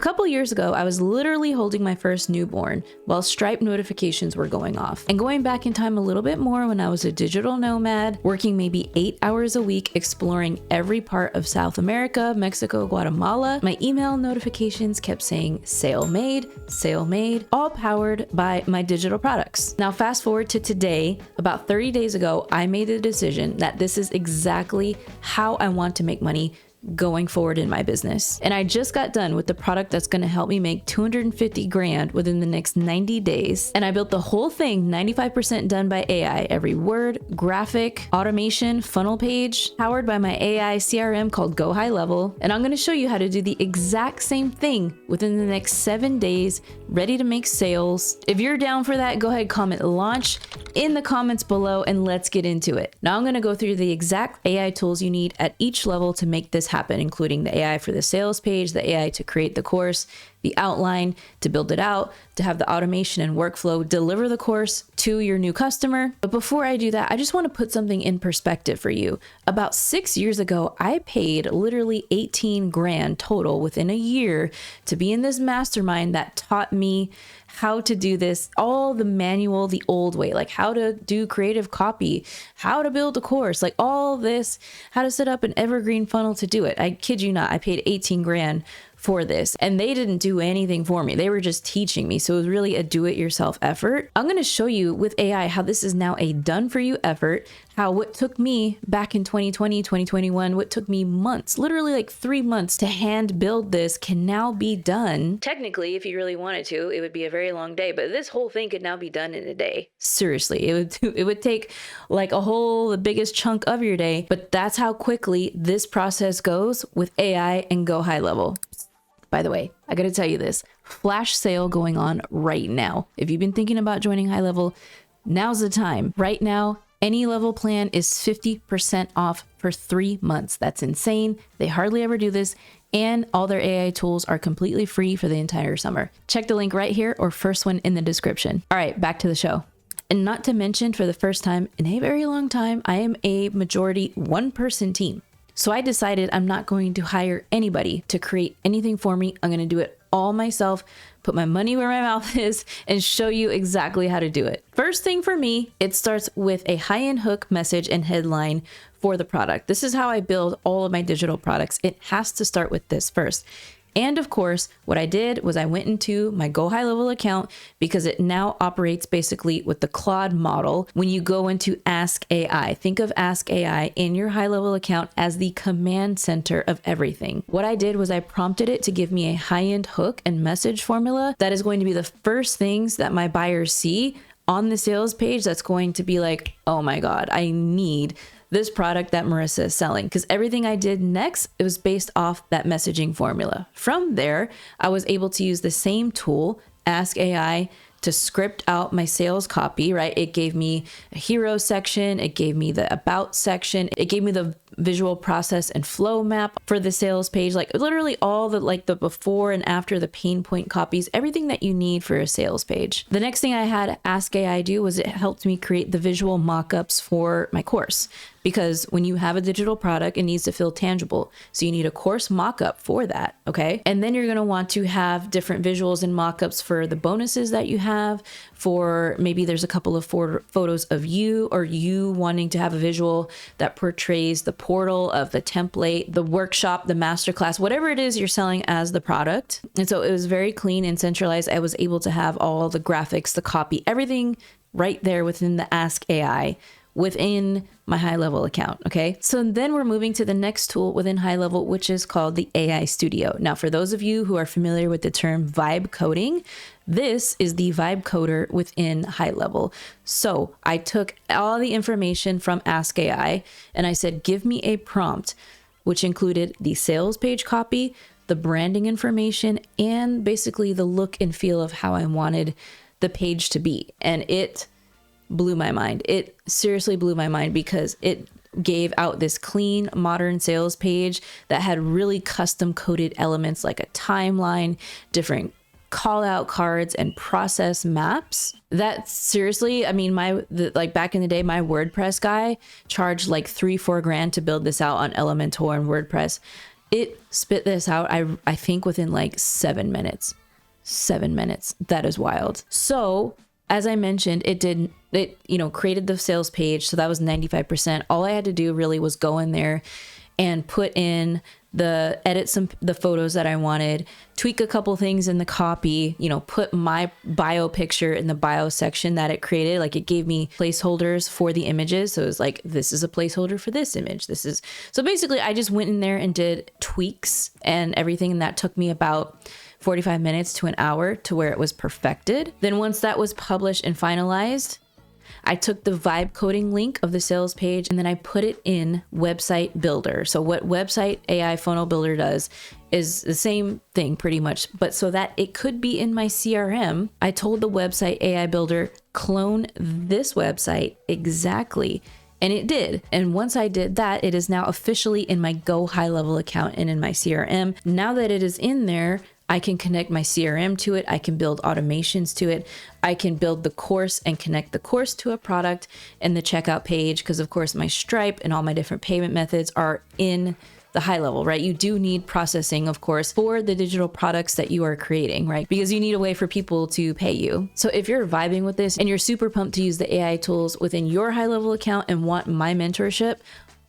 couple years ago, I was literally holding my first newborn while Stripe notifications were going off. And going back in time a little bit more, when I was a digital nomad, working maybe 8 hours a week, exploring every part of South America, Mexico, Guatemala, my email notifications kept saying sale made, all powered by my digital products. Now, fast forward to today, about 30 days ago, I made a decision that this is exactly how I want to make money going forward in my business. And I just got done with the product that's going to help me make 250 grand within the next 90 days. And I built the whole thing 95% done by AI. Every word, graphic, automation, funnel page, powered by my AI CRM called GoHighLevel. And I'm going to show you how to do the exact same thing within the next 7 days, ready to make sales. If you're down for that, go ahead, comment launch in the comments below and let's get into it. Now I'm going to go through the exact AI tools you need at each level to make this happen, including the AI for the sales page, the AI to create the course, the outline, to build it out, to have the automation and workflow, deliver the course to your new customer. But before I do that, I just want to put something in perspective for you. About 6 years ago, I paid literally 18 grand total within a year to be in this mastermind that taught me how to do this, all the manual, the old way, like how to do creative copy, how to build a course, like all this, how to set up an evergreen funnel to do it. I kid you not, I paid 18 grand for this and they didn't do anything for me. They were just teaching me. So it was really a do-it-yourself effort. I'm going to show you with AI how this is now a done-for-you effort, how what took me back in 2020, 2021, what took me months, literally like 3 months to hand build this can now be done. Technically, if you really wanted to, it would be a very long day, but this whole thing could now be done in a day. Seriously, it would take like the biggest chunk of your day, but that's how quickly this process goes with AI and GoHighLevel. By the way, I got to tell you this, flash sale going on right now. If you've been thinking about joining HighLevel, now's the time. Right now, any level plan is 50% off for 3 months. That's insane. They hardly ever do this. And all their AI tools are completely free for the entire summer. Check the link right here or first one in the description. All right, back to the show. And not to mention, for the first time in a very long time, I am a majority one-person team. So I decided I'm not going to hire anybody to create anything for me. I'm going to do it all myself, put my money where my mouth is, and show you exactly how to do it. First thing for me, it starts with a high-end hook message and headline for the product. This is how I build all of my digital products. It has to start with this first. And of course, what I did was I went into my GoHighLevel account because it now operates basically with the Claude model. When you go into Ask AI, think of Ask AI in your HighLevel account as the command center of everything. What I did was I prompted it to give me a high-end hook and message formula that is going to be the first things that my buyers see on the sales page. That's going to be like, oh my God, I need this product that Marissa is selling, because everything I did next, it was based off that messaging formula. From there, I was able to use the same tool, Ask AI, to script out my sales copy, right? It gave me a hero section. It gave me the about section. It gave me the visual process and flow map for the sales page, like literally all the before and after, the pain point copies, everything that you need for a sales page. The next thing I had Ask AI do was it helped me create the visual mock-ups for my course. Because when you have a digital product, it needs to feel tangible. So you need a course mock-up for that, okay? And then you're gonna want to have different visuals and mock-ups for the bonuses that you have, for maybe there's a couple of photos of you, or you wanting to have a visual that portrays the portal of the template, the workshop, the masterclass, whatever it is you're selling as the product. And so it was very clean and centralized. I was able to have all the graphics, the copy, everything right there within the Ask AI within my HighLevel account. Okay. So then we're moving to the next tool within HighLevel, which is called the AI Studio. Now, for those of you who are familiar with the term vibe coding, this is the vibe coder within HighLevel. So I took all the information from Ask AI and I said, give me a prompt, which included the sales page copy, the branding information, and basically the look and feel of how I wanted the page to be. And it blew my mind. It seriously blew my mind because it gave out this clean, modern sales page that had really custom coded elements like a timeline, different call out cards, and process maps. That seriously, I mean, back in the day, my WordPress guy charged like $3-4 grand to build this out on Elementor and WordPress. It spit this out, I think within like 7 minutes. 7 minutes. That is wild. So as I mentioned, it created the sales page. So that was 95%. All I had to do really was go in there and edit the photos that I wanted, tweak a couple things in the copy, put my bio picture in the bio section that it created. Like, it gave me placeholders for the images. So it was like, this is a placeholder for this image. So basically I just went in there and did tweaks and everything. And that took me about 45 minutes to an hour to where it was perfected. Then once that was published and finalized, I took the vibe coding link of the sales page and then I put it in Website Builder. So what Website AI Funnel Builder does is the same thing pretty much, but so that it could be in my CRM, I told the Website AI Builder, clone this website exactly. And it did. And once I did that, it is now officially in my GoHighLevel account and in my CRM. Now that it is in there, I can connect my CRM to it. I can build automations to it. I can build the course and connect the course to a product and the checkout page. Because of course my Stripe and all my different payment methods are in the HighLevel, right? You do need processing, of course, for the digital products that you are creating, right? Because you need a way for people to pay you. So if you're vibing with this and you're super pumped to use the AI tools within your HighLevel account and want my mentorship,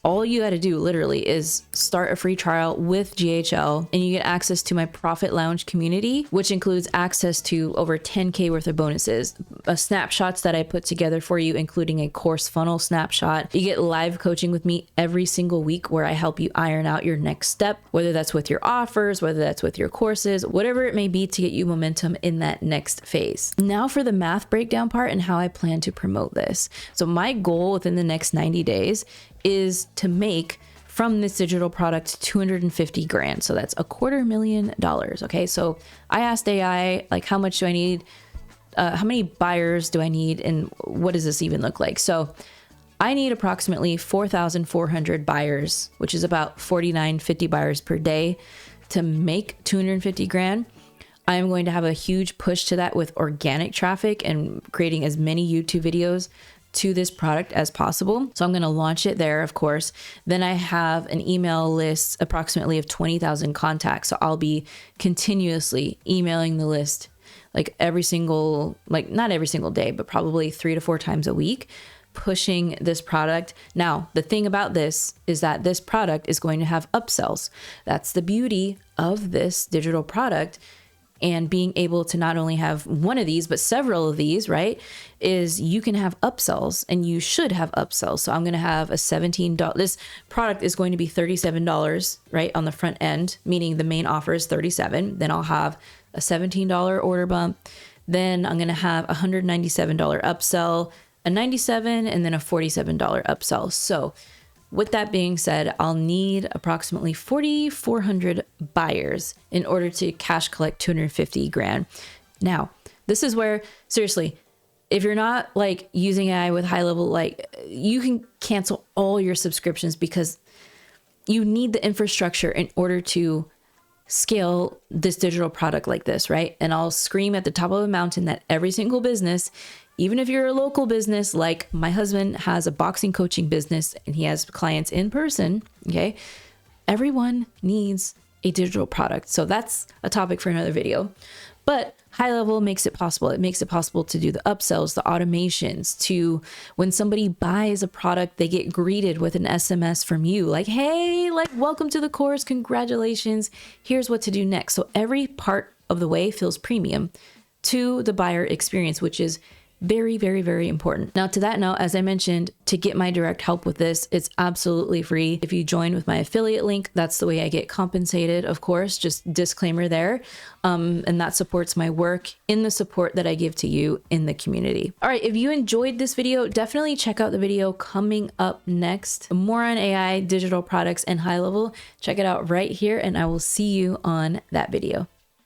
all you got to do literally is start a free trial with GHL and you get access to my Profit Lounge community, which includes access to over 10K worth of bonuses, snapshots that I put together for you, including a course funnel snapshot. You get live coaching with me every single week where I help you iron out your next step, whether that's with your offers, whether that's with your courses, whatever it may be to get you momentum in that next phase. Now for the math breakdown part and how I plan to promote this. So my goal within the next 90 days is to make from this digital product 250 grand. So that's $250,000. Okay. So I asked AI, like, how much do I need? How many buyers do I need? And what does this even look like? So I need approximately 4,400 buyers, which is about 50 buyers per day to make 250 grand. I'm going to have a huge push to that with organic traffic and creating as many YouTube videos to this product as possible. So I'm going to launch it there, of course. Then I have an email list approximately of 20,000 contacts. So I'll be continuously emailing the list like not every single day, but probably 3 to 4 times a week, pushing this product. Now, the thing about this is that this product is going to have upsells. That's the beauty of this digital product. And being able to not only have one of these, but several of these, right, is you can have upsells and you should have upsells. So I'm going to have a $17. This product is going to be $37, right, on the front end, meaning the main offer is $37. Then I'll have a $17 order bump. Then I'm going to have a $197 upsell, a $97, and then a $47 upsell. So with that being said, I'll need approximately 4,400 buyers in order to cash collect 250 grand. Now, this is where, seriously, if you're not like using AI with HighLevel, like, you can cancel all your subscriptions because you need the infrastructure in order to scale this digital product like this, right? And I'll scream at the top of a mountain that every single business, even if you're a local business, like my husband has a boxing coaching business and he has clients in person, okay? Everyone needs a digital product. So that's a topic for another video. But HighLevel makes it possible. It makes it possible to do the upsells, the automations, to when somebody buys a product, they get greeted with an SMS from you like, hey, like, welcome to the course. Congratulations. Here's what to do next. So every part of the way feels premium to the buyer experience, which is very, very, very important. Now, to that note, as I mentioned, to get my direct help with this, it's absolutely free. If you join with my affiliate link, that's the way I get compensated, of course, just disclaimer there. And that supports my work in the support that I give to you in the community. All right, if you enjoyed this video, definitely check out the video coming up next. More on AI, digital products, and HighLevel. Check it out right here, and I will see you on that video.